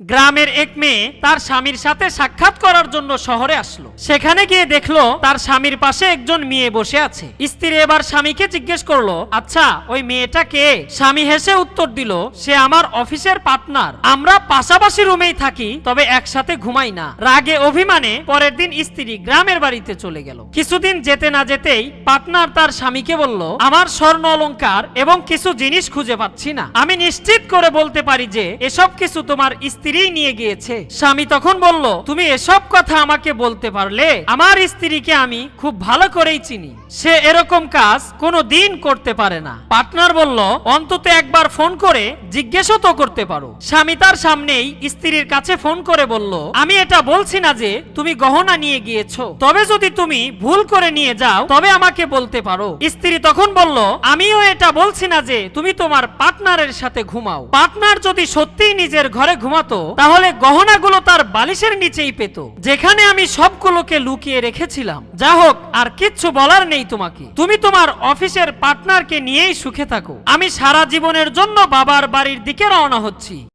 গ্রামের এক মেয়ে তার স্বামীর সাথে সাক্ষাৎ করার জন্য শহরে আসলো। সেখানে গিয়ে দেখলো তার স্বামীর পাশে একজন মেয়ে বসে আছে। স্ত্রী এবার স্বামীকে জিজ্ঞেস করলো, আচ্ছা ওই মেয়েটা কে? স্বামী হেসে উত্তর দিল, সে আমার অফিসের পার্টনার। আমরা পাশাপাশি রুমেই থাকি, তবে একসাথে ঘুমাই না। রাগে অভিমানে পরের দিন স্ত্রী গ্রামের বাড়িতে চলে গেল। কিছুদিন যেতে না যেতেই পার্টনার তার স্বামীকে বলল, আমার স্বর্ণ অলংকার এবং কিছু জিনিস খুঁজে পাচ্ছি না। আমি নিশ্চিত করে বলতে পারি যে এসব কিছু তোমার স্ত্রী নিয়ে গিয়েছে। স্বামী তখন বলল, তুমি এসব কথা আমাকে বলতে পারলে? আমার স্ত্রীকে আমি খুব ভালো করেই চিনি, সে এরকম কাজ কোনো দিন করতে পারে না। পার্টনার বলল, অন্তত একবার ফোন করে জিজ্ঞেসও তো করতে পারো। স্বামী তার সামনেই স্ত্রীর কাছে ফোন করে বলল, আমি এটা বলছি না যে তুমি গহনা নিয়ে গিয়েছো, তবে যদি তুমি ভুল করে নিয়ে যাও তবে আমাকে বলতে পারো। স্ত্রী তখন বলল, আমিও এটা বলছি না যে তুমি তোমার পার্টনারের সাথে ঘুমাও। পার্টনার যদি সত্যিই নিজের ঘরে ঘুমাতো তাহলে গহনাগুলো তার বালিশের নিচেই পেত, যেখানে আমি সবগুলোকে লুকিয়ে রেখেছিলাম। যা হোক, আর কিচ্ছু বলার নেই তোমাকে। তুমি তোমার অফিসের পার্টনারকে নিয়েই সুখে থাকো। আমি সারা জীবনের জন্য বাবার বাড়ির দিকে রওনা হচ্ছি।